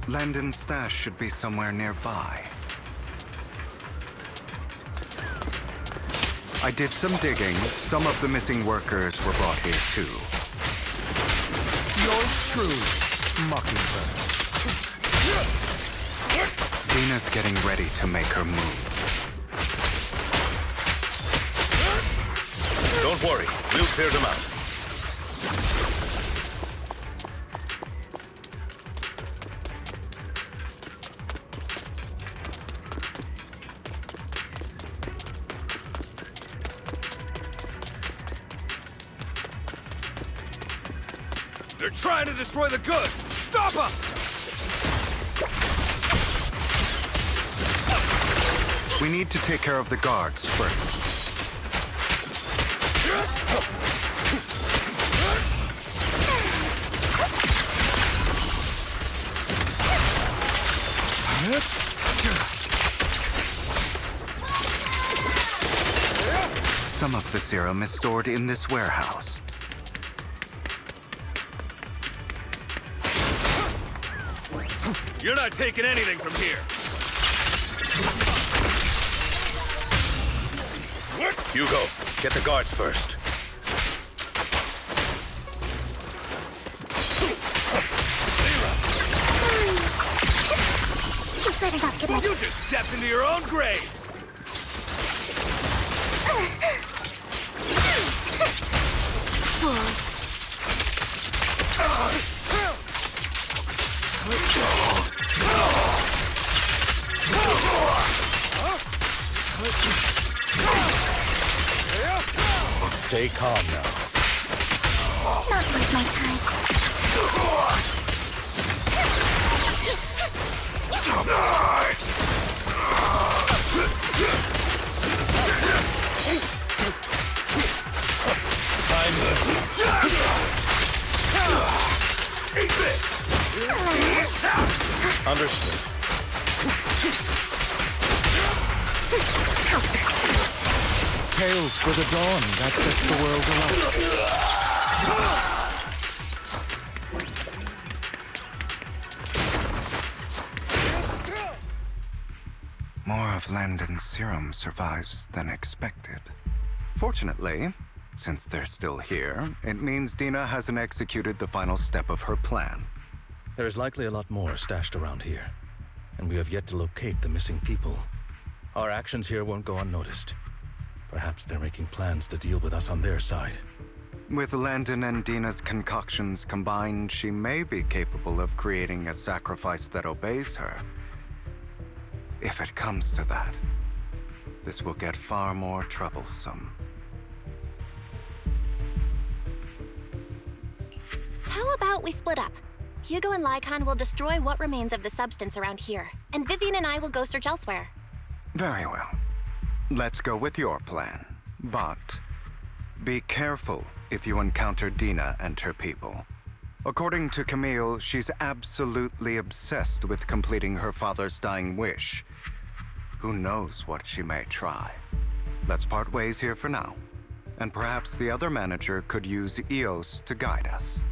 Landon's stash should be somewhere nearby. I did some digging. Some of the missing workers were brought here too. Yours truly, Mockingbird. Dina's getting ready to make her move. Don't worry, we'll clear them out. They're trying to destroy the goods! Stop them! We need to take care of the guards first. Some of the serum is stored in this warehouse. You're not taking anything from here! Hugo, get the guards first. You better not get my... You just stepped into your own grave! Fools. Stay calm now. Not worth my time. Eat this! Understood. Tales for the dawn that sets the world alight. More of Landon's serum survives than expected. Fortunately, since they're still here, it means Dina hasn't executed the final step of her plan. There's likely a lot more stashed around here, and we have yet to locate the missing people. Our actions here won't go unnoticed. Perhaps they're making plans to deal with us on their side. With Landon and Dina's concoctions combined, she may be capable of creating a sacrifice that obeys her. If it comes to that, this will get far more troublesome. How about we split up? Hugo and Lycon will destroy what remains of the substance around here, and Vivian and I will go search elsewhere. Very well. Let's go with your plan. But be careful if you encounter Dina and her people. According to Camille, she's absolutely obsessed with completing her father's dying wish. Who knows what she may try? Let's part ways here for now. And perhaps the other manager could use EOS to guide us.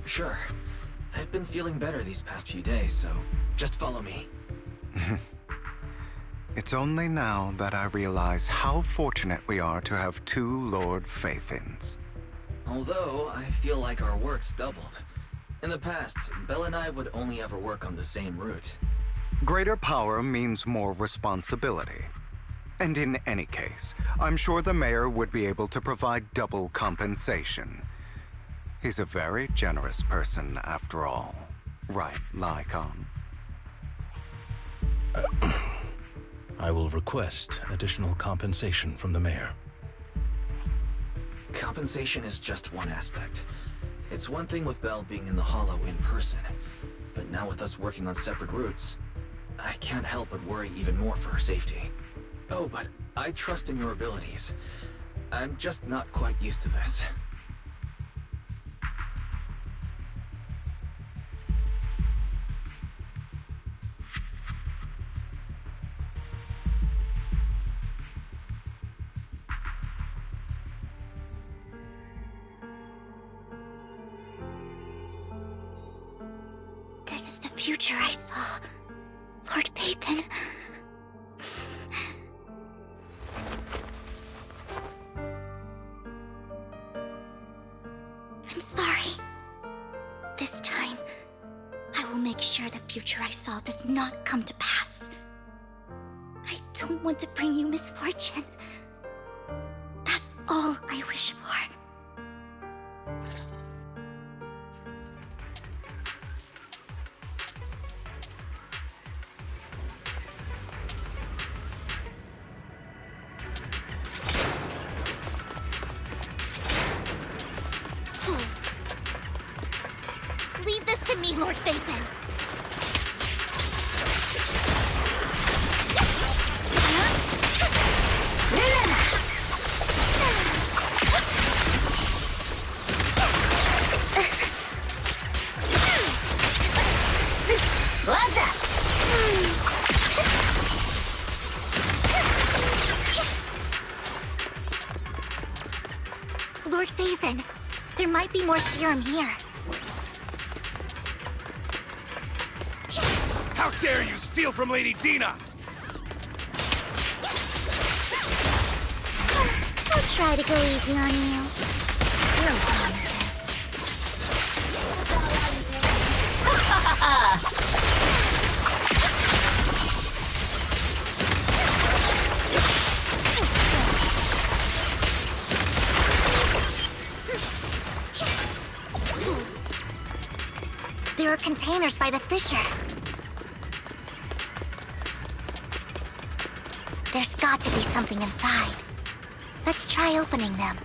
Sure. I've been feeling better these past few days, so just follow me. It's only now that I realize how fortunate we are to have two Lord Fayfins. Although, I feel like our work's doubled. In the past, Belle and I would only ever work on the same route. Greater power means more responsibility. And in any case, I'm sure the mayor would be able to provide double compensation. He's a very generous person, after all. Right, Lycon? I will request additional compensation from the mayor. Compensation is just one aspect. It's one thing with Belle being in the Hollow in person, but now with us working on separate routes, I can't help but worry even more for her safety. Oh, but I trust in your abilities. I'm just not quite used to this. future I saw, Lord Pathan. I'm sorry. This time, I will make sure the future I saw does not come to pass. I don't want to bring you misfortune. That's all I wish for. Leave this to me, Lord Phaethon. What's up? Lord Phaethon, there might be more serum here. How dare you steal from Lady Dina! I'll try to go easy on you. No promises. There are containers by the fissure. There's got to be something inside. Let's try opening them.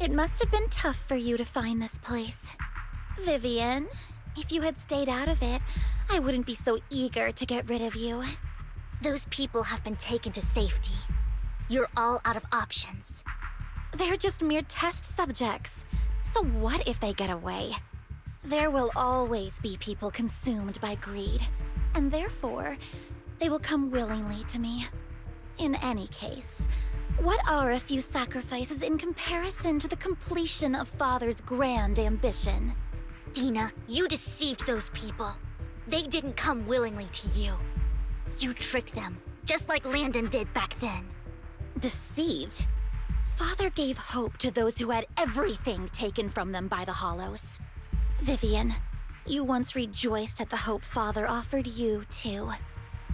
It must have been tough for you to find this place. Vivian, if you had stayed out of it, I wouldn't be so eager to get rid of you. Those people have been taken to safety. You're all out of options. They're just mere test subjects. So what if they get away? There will always be people consumed by greed, and therefore, they will come willingly to me. In any case, what are a few sacrifices in comparison to the completion of Father's grand ambition? Dina, you deceived those people. They didn't come willingly to you. You tricked them, just like Landon did back then. Deceived? Father gave hope to those who had everything taken from them by the Hollows. Vivian, you once rejoiced at the hope Father offered you, too.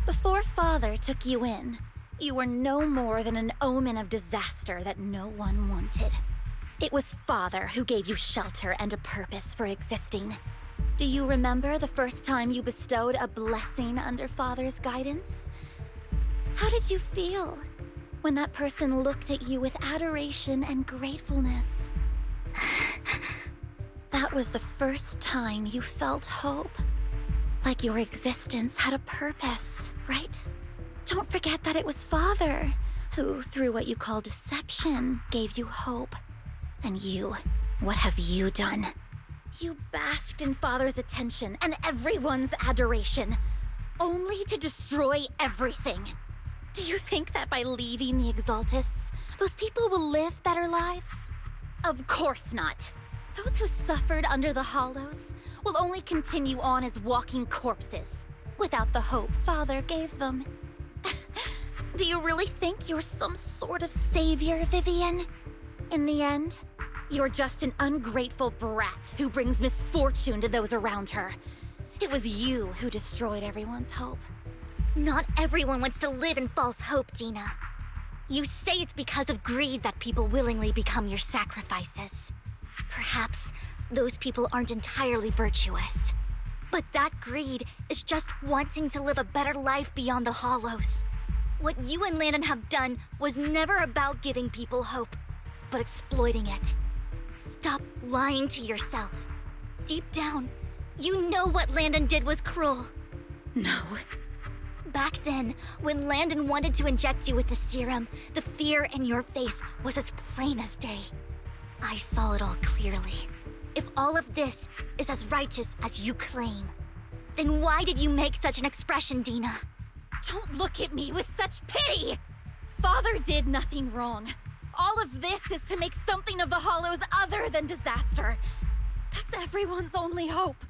Before Father took you in, you were no more than an omen of disaster that no one wanted. It was Father who gave you shelter and a purpose for existing. Do you remember the first time you bestowed a blessing under Father's guidance? How did you feel when that person looked at you with adoration and gratefulness? That was the first time you felt hope. Like your existence had a purpose, right? Don't forget that it was Father who, through what you call deception, gave you hope. And you, what have you done? You basked in Father's attention and everyone's adoration, only to destroy everything. Do you think that by leaving the Exaltists, those people will live better lives? Of course not. Those who suffered under the Hollows will only continue on as walking corpses, without the hope Father gave them. Do you really think you're some sort of savior, Vivian? In the end, you're just an ungrateful brat who brings misfortune to those around her. It was you who destroyed everyone's hope. Not everyone wants to live in false hope, Dina. You say it's because of greed that people willingly become your sacrifices. Perhaps those people aren't entirely virtuous. But that greed is just wanting to live a better life beyond the Hollows. What you and Landon have done was never about giving people hope, but exploiting it. Stop lying to yourself. Deep down, you know what Landon did was cruel. No. Back then, when Landon wanted to inject you with the serum, the fear in your face was as plain as day. I saw it all clearly. If all of this is as righteous as you claim, then why did you make such an expression, Dina? Don't look at me with such pity! Father did nothing wrong. All of this is to make something of the Hollows other than disaster. That's everyone's only hope.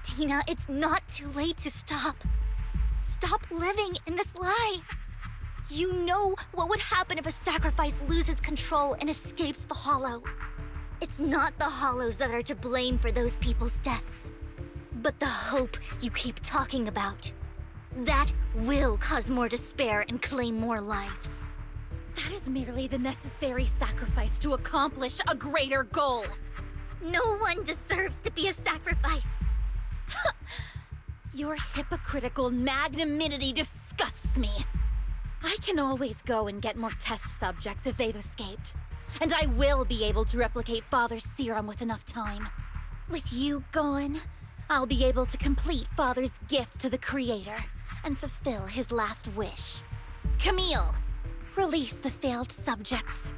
Dina, it's not too late to stop. Stop living in this lie. You know what would happen if a sacrifice loses control and escapes the Hollow. It's not the Hollows that are to blame for those people's deaths, but the hope you keep talking about. That will cause more despair and claim more lives. That is merely the necessary sacrifice to accomplish a greater goal. No one deserves to be a sacrifice. Your hypocritical magnanimity disgusts me. I can always go and get more test subjects if they've escaped. And I will be able to replicate Father's serum with enough time. With you gone, I'll be able to complete Father's gift to the Creator and fulfill his last wish. Camille, release the failed subjects.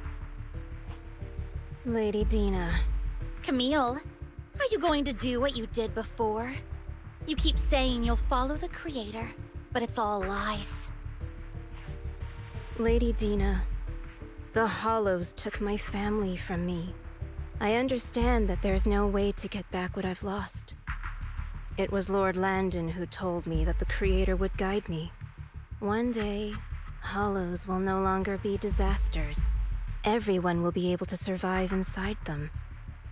Lady Dina. Camille, are you going to do what you did before? You keep saying you'll follow the Creator, but it's all lies. Lady Dina, the Hollows took my family from me. I understand that there's no way to get back what I've lost. It was Lord Landon who told me that the Creator would guide me. One day, Hollows will no longer be disasters. Everyone will be able to survive inside them.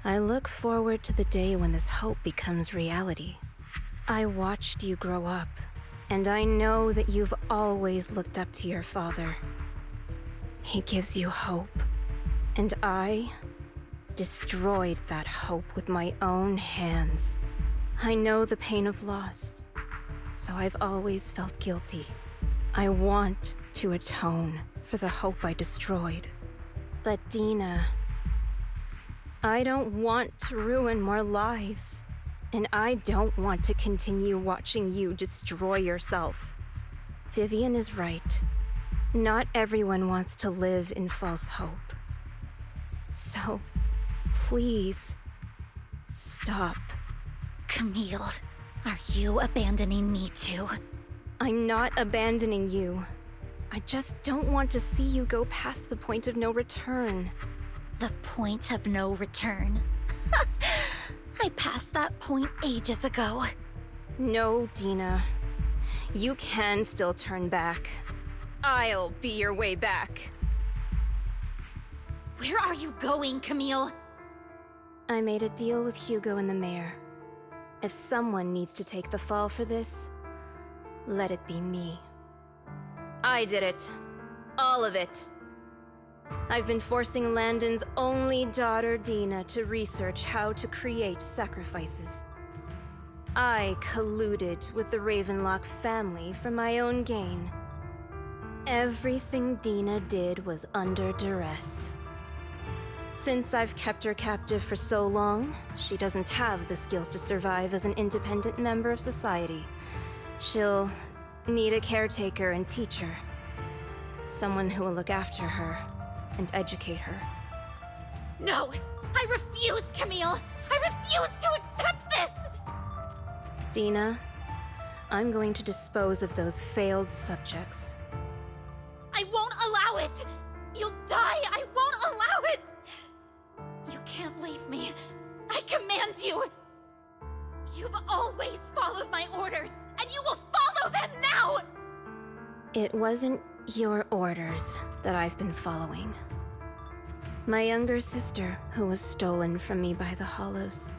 I look forward to the day when this hope becomes reality. I watched you grow up, and I know that you've always looked up to your father. He gives you hope, and I destroyed that hope with my own hands. I know the pain of loss, so I've always felt guilty. I want to atone for the hope I destroyed. But Dina, I don't want to ruin more lives, and I don't want to continue watching you destroy yourself. Vivian is right. Not everyone wants to live in false hope. So, please, stop. Camille, are you abandoning me too? I'm not abandoning you. I just don't want to see you go past the point of no return. The point of no return? I passed that point ages ago. No, Dina. You can still turn back. I'll be your way back. Where are you going, Camille? I made a deal with Hugo and the mayor. If someone needs to take the fall for this, let it be me. I did it. All of it. I've been forcing Landon's only daughter, Dina, to research how to create sacrifices. I colluded with the Ravenlock family for my own gain. Everything Dina did was under duress. Since I've kept her captive for so long, she doesn't have the skills to survive as an independent member of society. She'll need a caretaker and teacher. Someone who will look after her and educate her. No! I refuse, Camille! I refuse to accept this! Dina, I'm going to dispose of those failed subjects. I won't allow it! You'll die! I won't allow it! You can't leave me. I command you! You've always followed my orders, and you will follow them now! It wasn't your orders that I've been following. My younger sister, who was stolen from me by the Hollows,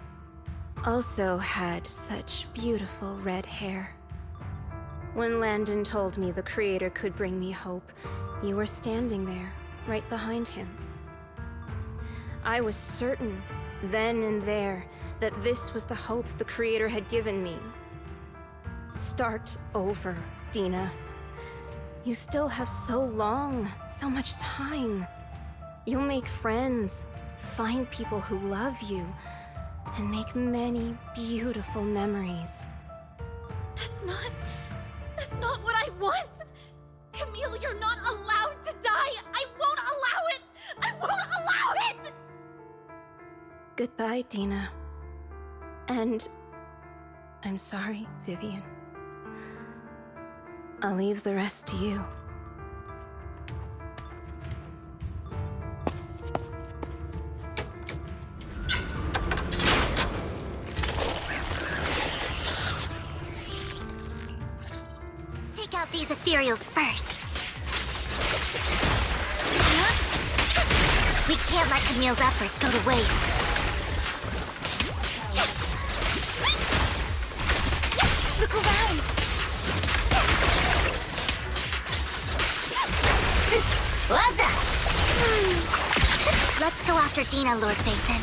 also had such beautiful red hair. When Landon told me the Creator could bring me hope, you were standing there, right behind him. I was certain, then and there, that this was the hope the Creator had given me. Start over, Dina. You still have so long, so much time. You'll make friends, find people who love you, and make many beautiful memories. That's not what I want! Camille, you're not allowed to die! I won't allow it! I won't allow it! Goodbye, Dina. And I'm sorry, Vivian. I'll leave the rest to you. Take out these ethereals first. We can't let Camille's efforts go to waste. Look around! Well done! Let's go after Dina, Lord Phaethon.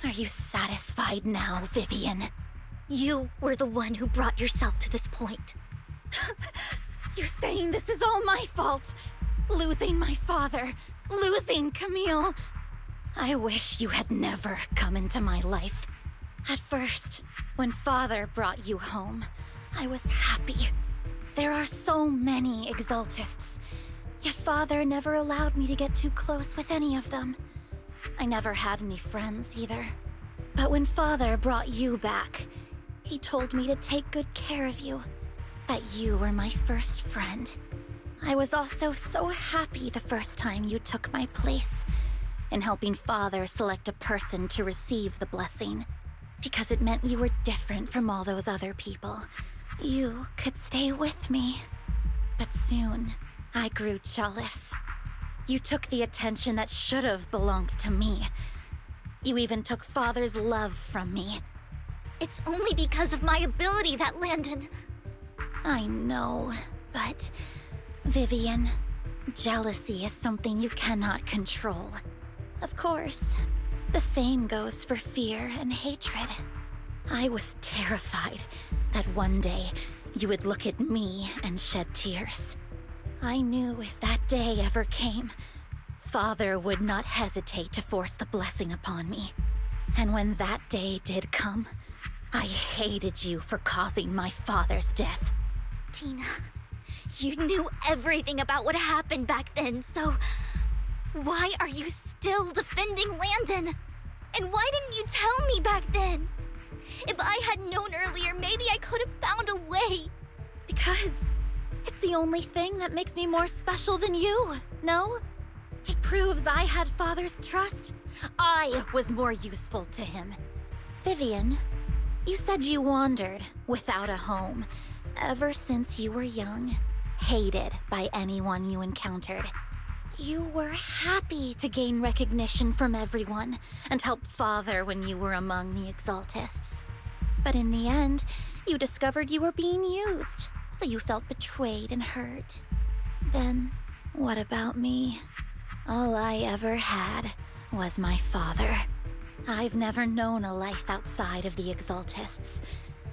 Are you satisfied now, Vivian? You were the one who brought yourself to this point. You're saying this is all my fault? Losing my father, losing Camille. I wish you had never come into my life. At first, when Father brought you home, I was happy. There are so many Exaltists, yet Father never allowed me to get too close with any of them. I never had any friends either. But when Father brought you back, he told me to take good care of you, that you were my first friend. I was also so happy the first time you took my place in helping Father select a person to receive the blessing, because it meant you were different from all those other people. You could stay with me. But soon, I grew jealous. You took the attention that should have belonged to me. You even took Father's love from me. It's only because of my ability that Landon... I know, but... Vivian, jealousy is something you cannot control. Of course, the same goes for fear and hatred. I was terrified that one day you would look at me and shed tears. I knew if that day ever came, Father would not hesitate to force the blessing upon me. And when that day did come, I hated you for causing my father's death. Tina, you knew everything about what happened back then, so... why are you still defending Landon? And why didn't you tell me back then? If I had known earlier, maybe I could have found a way. Because it's the only thing that makes me more special than you, no? It proves I had Father's trust. I was more useful to him. Vivian, you said you wandered without a home ever since you were young, hated by anyone you encountered. You were happy to gain recognition from everyone and help Father when you were among the Exaltists. But in the end, you discovered you were being used, so you felt betrayed and hurt. Then, what about me? All I ever had was my father. I've never known a life outside of the Exaltists.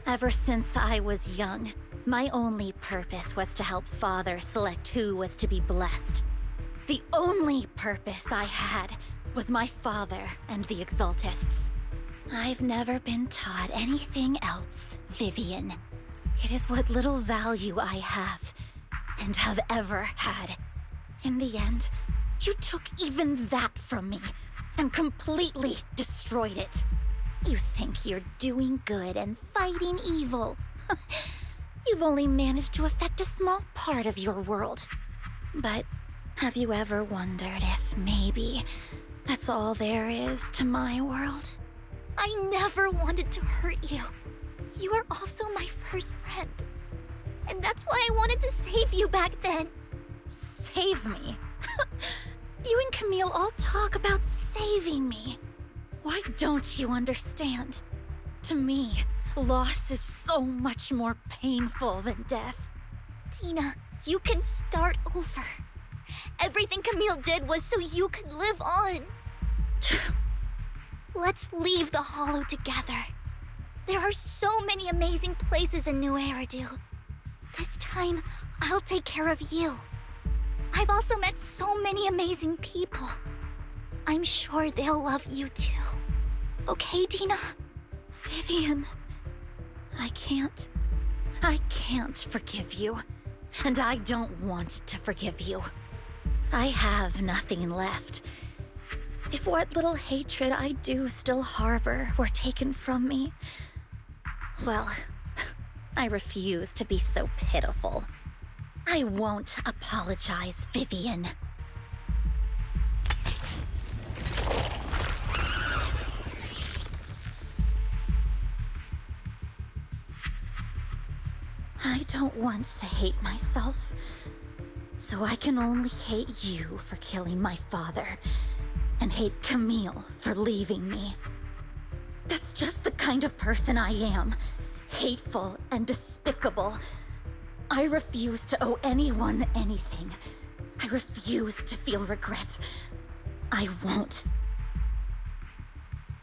Ever since I was young, my only purpose was to help Father select who was to be blessed. The only purpose I had was my father and the Exaltists. I've never been taught anything else, Vivian. It is what little value I have, and have ever had. In the end, you took even that from me, and completely destroyed it. You think you're doing good and fighting evil. You've only managed to affect a small part of your world. But have you ever wondered if maybe that's all there is to my world? I never wanted to hurt you. You were also my first friend. And that's why I wanted to save you back then. Save me? You and Camille all talk about saving me. Why don't you understand? To me, loss is so much more painful than death. Tina, you can start over. Everything Camille did was so you could live on. Let's leave the Hollow together. There are so many amazing places in New Eridu. This time, I'll take care of you. I've also met so many amazing people. I'm sure they'll love you too. Okay, Dina? Vivian, I can't forgive you. And I don't want to forgive you. I have nothing left. If what little hatred I do still harbor were taken from me, well, I refuse to be so pitiful. I won't apologize, Vivian. I don't want to hate myself, so I can only hate you for killing my father, and hate Camille for leaving me. That's just the kind of person I am. Hateful and despicable. I refuse to owe anyone anything. I refuse to feel regret. I won't.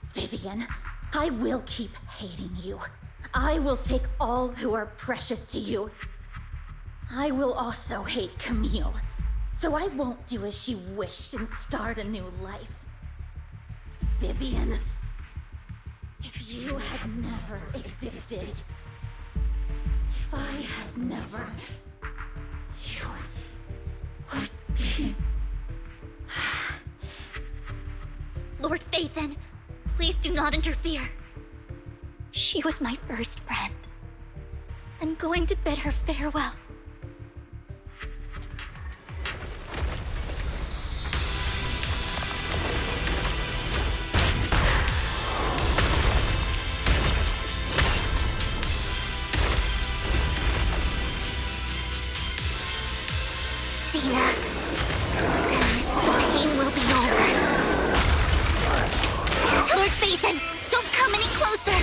Vivian, I will keep hating you. I will take all who are precious to you. I will also hate Camille, so I won't do as she wished and start a new life. Vivian, if you had never existed, if I had never, you would be... Lord Phaethon, please do not interfere. She was my first friend. I'm going to bid her farewell. Dina, soon the pain will be over. Lord Phaethon, don't come any closer!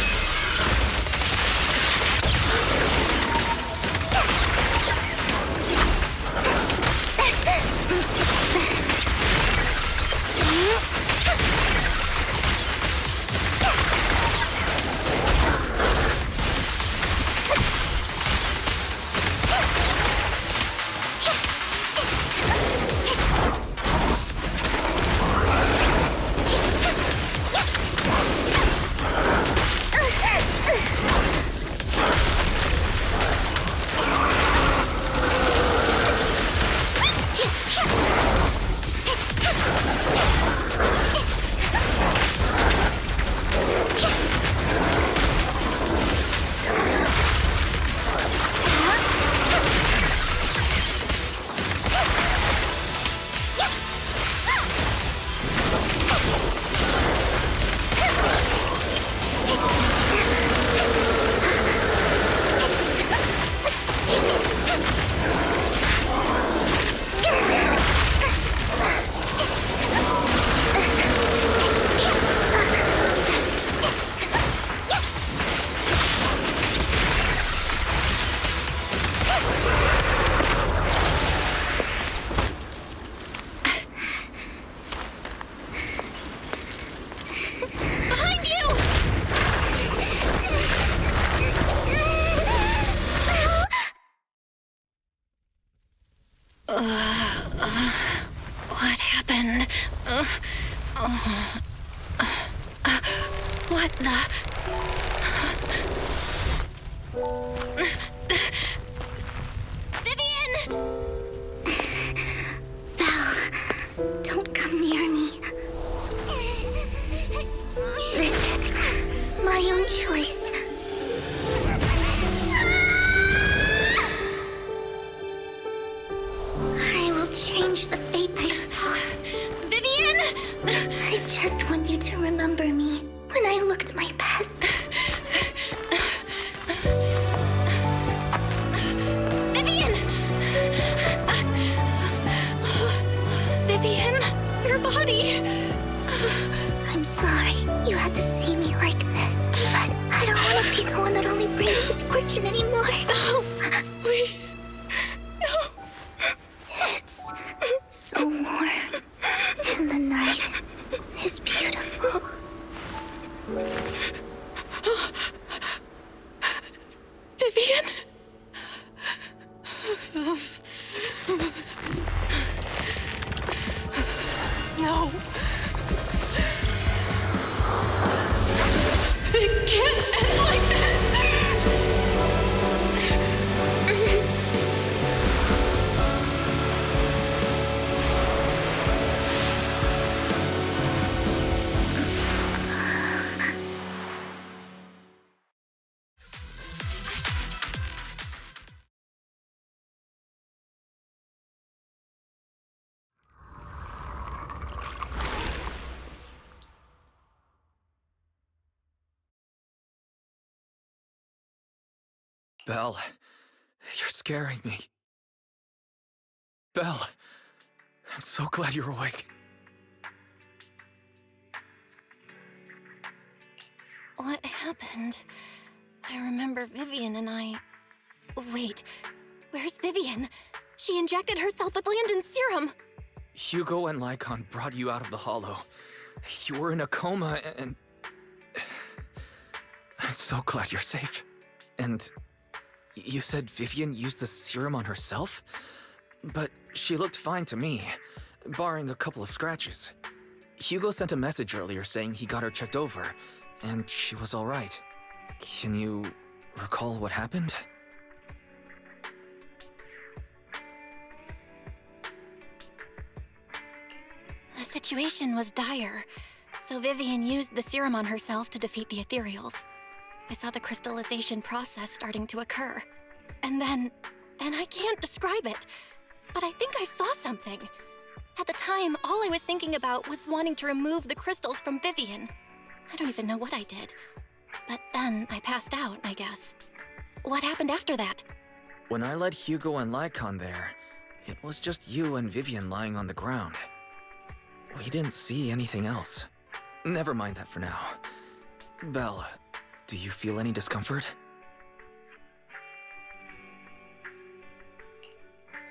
What happened? What the... Vivian! Belle, don't come near me. This is my own choice. when I looked my best. Vivian! Vivian, your body. I'm sorry you had to see me like this, but I don't want to be the one that only brings misfortune anymore. No, please. No. It's so warm, and the night is beautiful. Vivian? No. It can't end like this. Belle, you're scaring me. Belle, I'm so glad you're awake. What happened? I remember Vivian and I... Wait, where's Vivian? She injected herself with Landon's serum. Hugo and Lycon brought you out of the Hollow. You were in a coma and... I'm so glad you're safe. And you said Vivian used the serum on herself? But she looked fine to me, barring a couple of scratches. Hugo sent a message earlier saying he got her checked over, and she was all right. Can you recall what happened? The situation was dire, so Vivian used the serum on herself to defeat the ethereals. I saw the crystallization process starting to occur. And then I can't describe it, but I think I saw something. At the time, all I was thinking about was wanting to remove the crystals from Vivian. I don't even know what I did. But then I passed out, I guess. What happened after that? When I led Hugo and Lycon there, it was just you and Vivian lying on the ground. We didn't see anything else. Never mind that for now. Belle, do you feel any discomfort?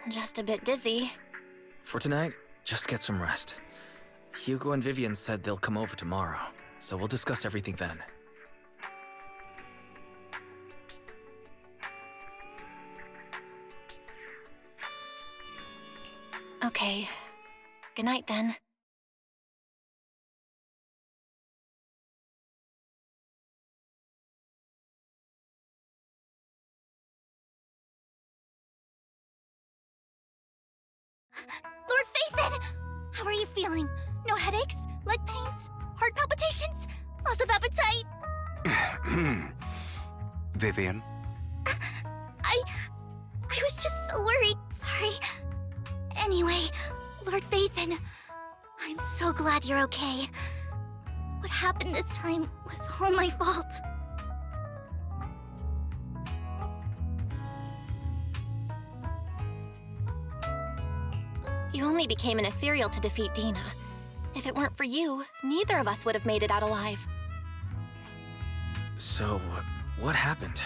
Just a bit dizzy. For tonight, just get some rest. Hugo and Vivian said they'll come over tomorrow, so we'll discuss everything then. Okay. Good night then. Lord Phaethon! How are you feeling? No headaches? Leg pains? Heart palpitations? Loss of appetite? Vivian? I was just so worried. Sorry. Anyway, Lord Phaethon, I'm so glad you're okay. What happened this time was all my fault. You only became an ethereal to defeat Dina. If it weren't for you, neither of us would have made it out alive. So, what happened?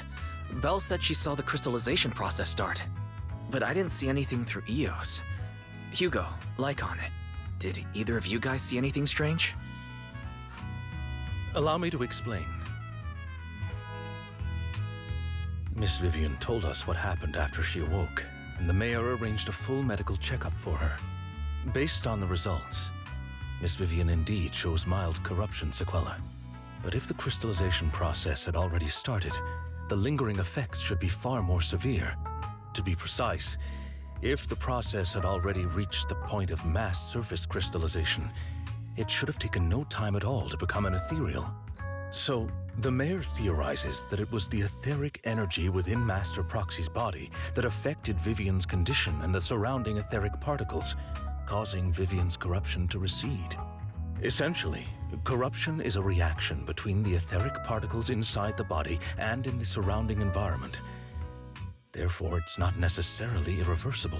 Belle said she saw the crystallization process start, but I didn't see anything through Eos. Hugo, Lycon, did either of you guys see anything strange? Allow me to explain. Miss Vivian told us what happened after she awoke, and the mayor arranged a full medical checkup for her. Based on the results, Miss Vivian indeed shows mild corruption sequela. But if the crystallization process had already started, the lingering effects should be far more severe. To be precise, if the process had already reached the point of mass surface crystallization, it should have taken no time at all to become an ethereal. So, the mayor theorizes that it was the etheric energy within Master Proxy's body that affected Vivian's condition and the surrounding etheric particles, causing Vivian's corruption to recede. Essentially, corruption is a reaction between the etheric particles inside the body and in the surrounding environment. Therefore, it's not necessarily irreversible,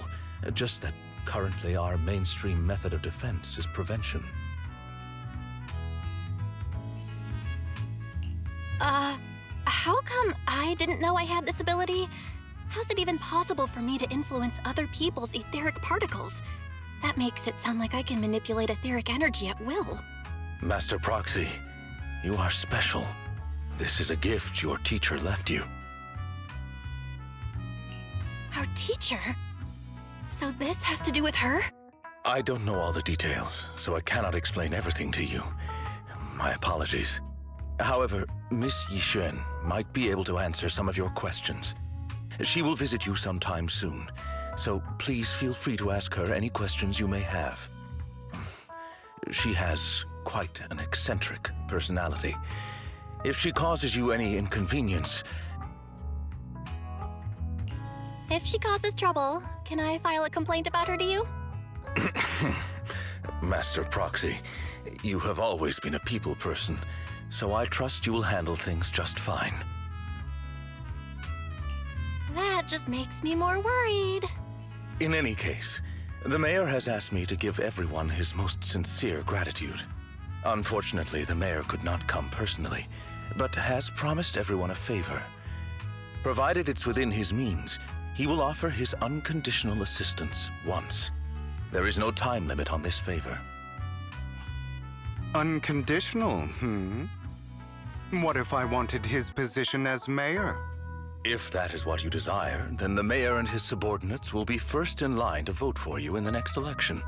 just that currently our mainstream method of defense is prevention. How come I didn't know I had this ability? How's it even possible for me to influence other people's etheric particles? That makes it sound like I can manipulate etheric energy at will. Master Proxy, you are special. This is a gift your teacher left you. Our teacher? So this has to do with her? I don't know all the details, so I cannot explain everything to you. My apologies. However, Miss Yixuan might be able to answer some of your questions. She will visit you sometime soon, so please feel free to ask her any questions you may have. She has quite an eccentric personality. If she causes you any inconvenience... If she causes trouble, can I file a complaint about her to you? Master Proxy, you have always been a people person, so I trust you will handle things just fine. That just makes me more worried. In any case, the mayor has asked me to give everyone his most sincere gratitude. Unfortunately, the mayor could not come personally, but has promised everyone a favor. Provided it's within his means, he will offer his unconditional assistance once. There is no time limit on this favor. Unconditional, What if I wanted his position as mayor? If that is what you desire, then the mayor and his subordinates will be first in line to vote for you in the next election.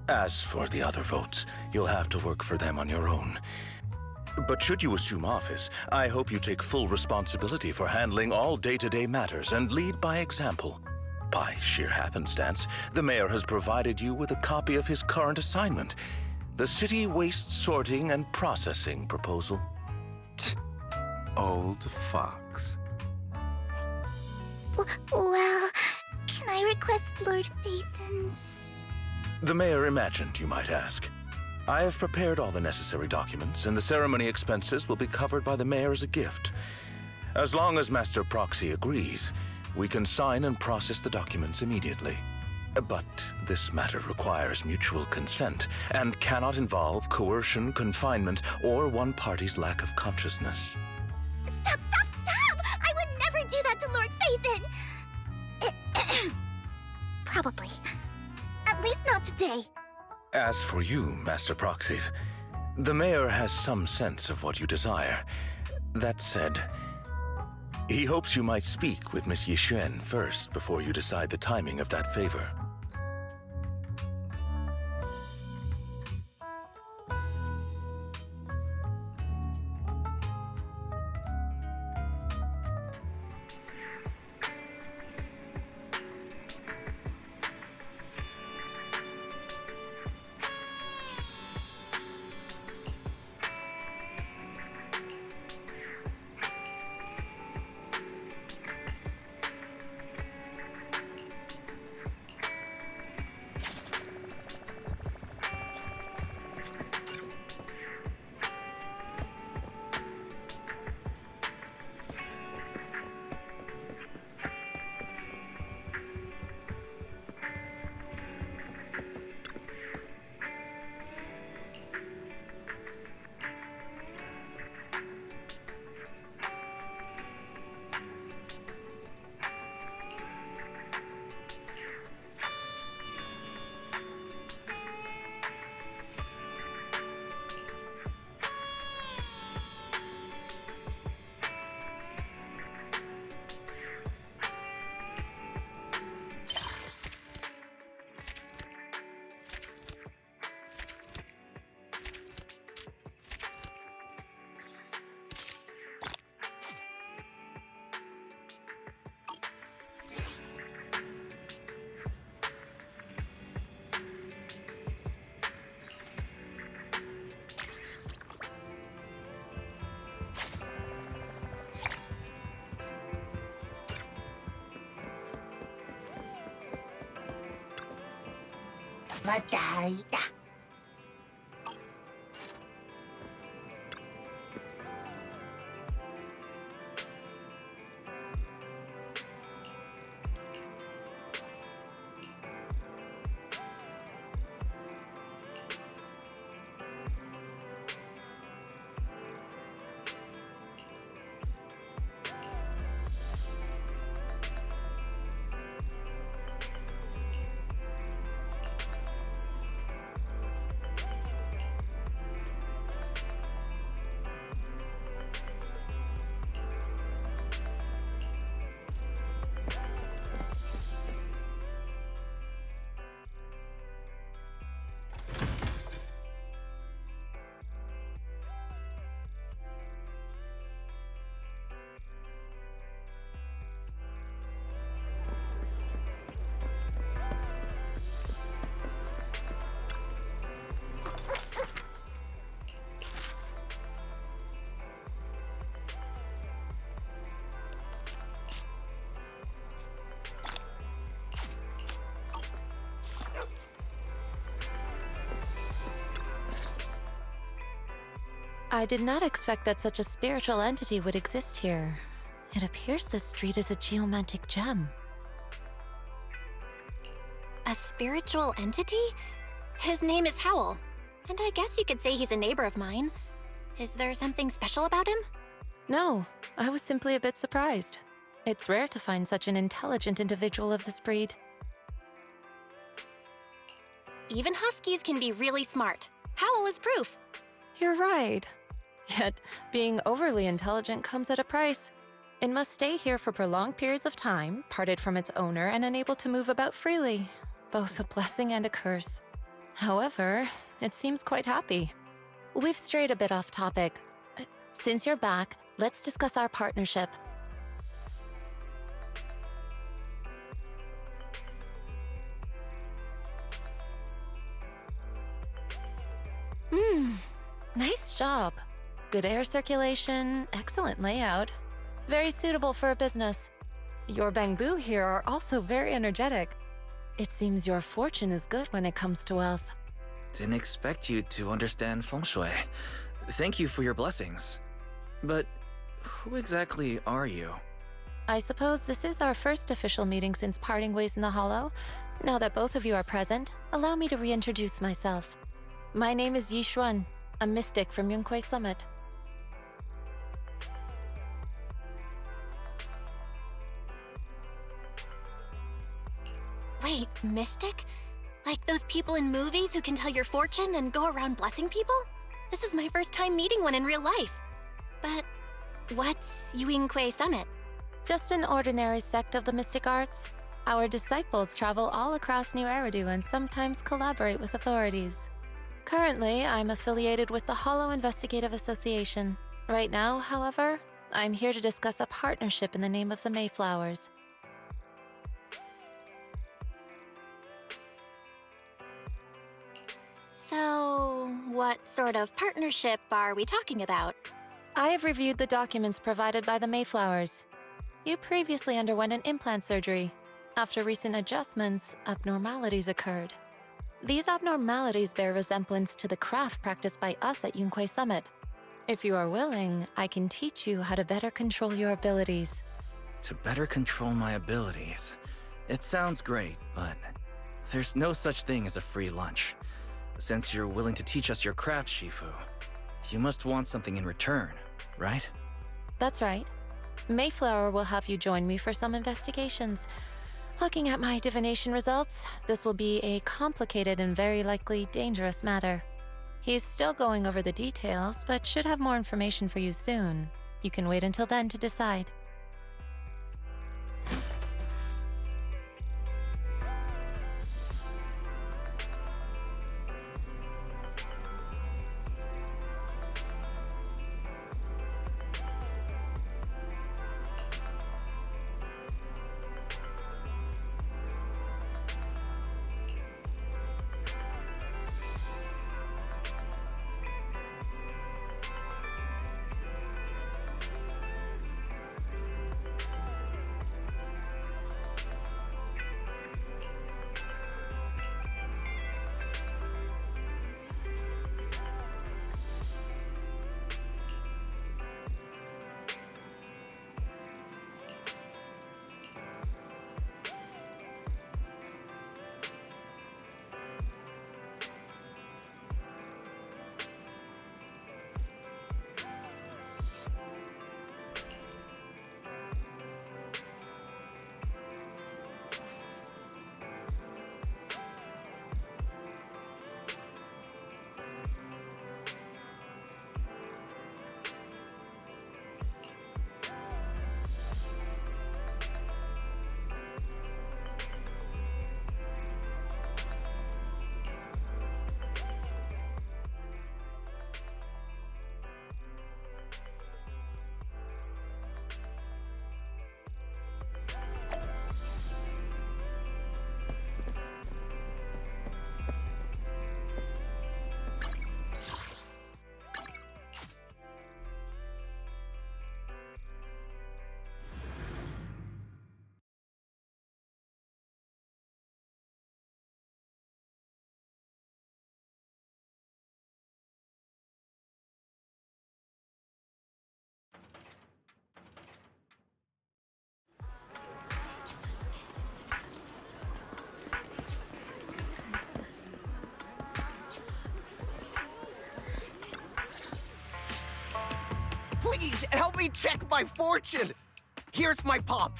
As for the other votes, you'll have to work for them on your own. But should you assume office, I hope you take full responsibility for handling all day-to-day matters and lead by example. By sheer happenstance, the mayor has provided you with a copy of his current assignment, the City Waste Sorting and Processing proposal. Old fox. Well, can I request Lord Phaethon's? The mayor imagined, you might ask. I have prepared all the necessary documents, and the ceremony expenses will be covered by the mayor as a gift. As long as Master Proxy agrees, we can sign and process the documents immediately. But this matter requires mutual consent and cannot involve coercion, confinement, or one party's lack of consciousness. Stop! I would never do that to Lord Phaethon! Probably. At least not today. As for you, Master Proxies, the mayor has some sense of what you desire. That said, he hopes you might speak with Miss Yixuan first before you decide the timing of that favor. I did not expect that such a spiritual entity would exist here. It appears this street is a geomantic gem. A spiritual entity? His name is Howl, and I guess you could say he's a neighbor of mine. Is there something special about him? No, I was simply a bit surprised. It's rare to find such an intelligent individual of this breed. Even huskies can be really smart. Howl is proof. You're right. Yet, being overly intelligent comes at a price. It must stay here for prolonged periods of time, parted from its owner, and unable to move about freely. Both a blessing and a curse. However, it seems quite happy. We've strayed a bit off topic. Since you're back, let's discuss our partnership. Nice job. Good air circulation, excellent layout. Very suitable for a business. Your bamboo here are also very energetic. It seems your fortune is good when it comes to wealth. Didn't expect you to understand feng shui. Thank you for your blessings. But who exactly are you? I suppose this is our first official meeting since parting ways in the Hollow. Now that both of you are present, allow me to reintroduce myself. My name is Yi Xuan, a mystic from Yunquei Summit. Wait, mystic? Like those people in movies who can tell your fortune and go around blessing people? This is my first time meeting one in real life. But what's Yunquei Summit? Just an ordinary sect of the mystic arts. Our disciples travel all across New Eridu and sometimes collaborate with authorities. Currently, I'm affiliated with the Hollow Investigative Association. Right now, however, I'm here to discuss a partnership in the name of the Mayflowers. So, what sort of partnership are we talking about? I have reviewed the documents provided by the Mayflowers. You previously underwent an implant surgery. After recent adjustments, abnormalities occurred. These abnormalities bear resemblance to the craft practiced by us at Yunquei Summit. If you are willing, I can teach you how to better control your abilities. To better control my abilities. It sounds great, but there's no such thing as a free lunch. Since you're willing to teach us your craft, Shifu, you must want something in return, right? That's right. Mayflower will have you join me for some investigations. Looking at my divination results, this will be a complicated and very likely dangerous matter. He's still going over the details, but should have more information for you soon. You can wait until then to decide. Please, help me check my fortune! Here's my palm.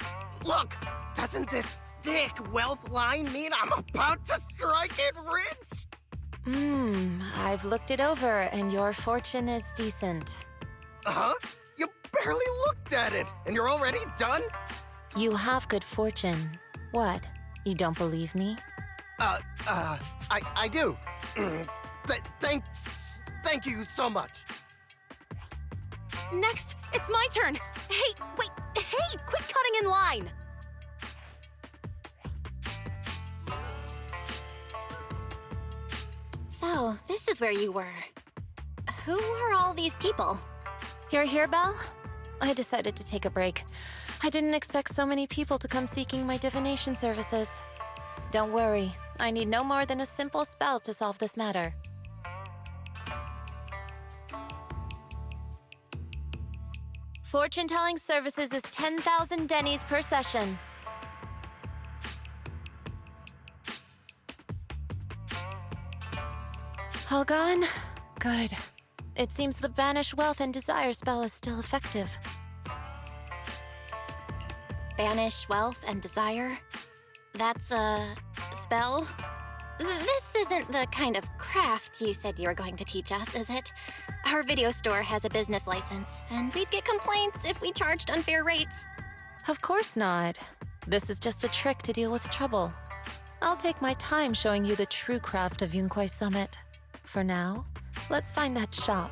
Look, doesn't this thick wealth line mean I'm about to strike it rich? I've looked it over, and your fortune is decent. Huh? You barely looked at it, and you're already done? You have good fortune. What? You don't believe me? I do. Thank you so much. Next, it's my turn. Hey, wait, hey, quit cutting in line. So, this is where you were. Who are all these people? You're here, Belle? I decided to take a break. I didn't expect so many people to come seeking my divination services. Don't worry, I need no more than a simple spell to solve this matter. Fortune-telling services is 10,000 dennies per session. All gone? Good. It seems the Banish Wealth and Desire spell is still effective. Banish wealth and desire? That's a spell? This isn't the kind of craft you said you were going to teach us, is it? Our video store has a business license, and we'd get complaints if we charged unfair rates. Of course not. This is just a trick to deal with trouble. I'll take my time showing you the true craft of Yunquai Summit. For now, let's find that shop.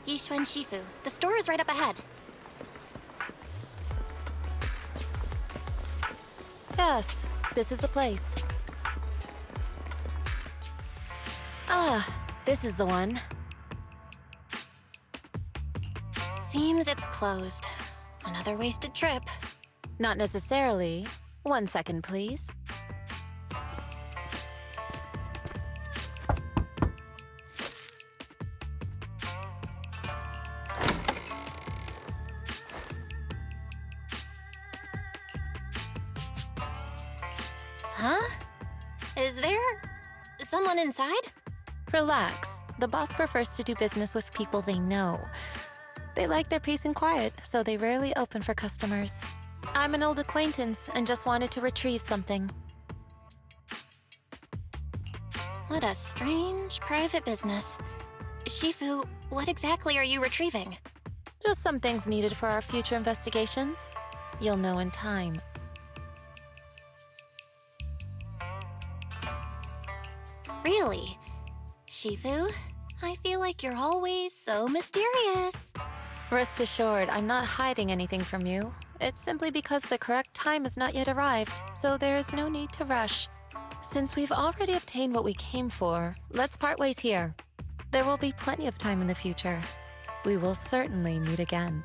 Yixuan Shifu. The store is right up ahead. Yes, this is the place. Ah, this is the one. Seems it's closed. Another wasted trip. Not necessarily. 1 second, please. Huh? Is there someone inside? Relax. The boss prefers to do business with people they know. They like their peace and quiet, so they rarely open for customers. I'm an old acquaintance and just wanted to retrieve something. What a strange private business. Shifu, what exactly are you retrieving? Just some things needed for our future investigations. You'll know in time. Really? Shifu, I feel like you're always so mysterious. Rest assured, I'm not hiding anything from you. It's simply because the correct time has not yet arrived, so there is no need to rush. Since we've already obtained what we came for, let's part ways here. There will be plenty of time in the future. We will certainly meet again.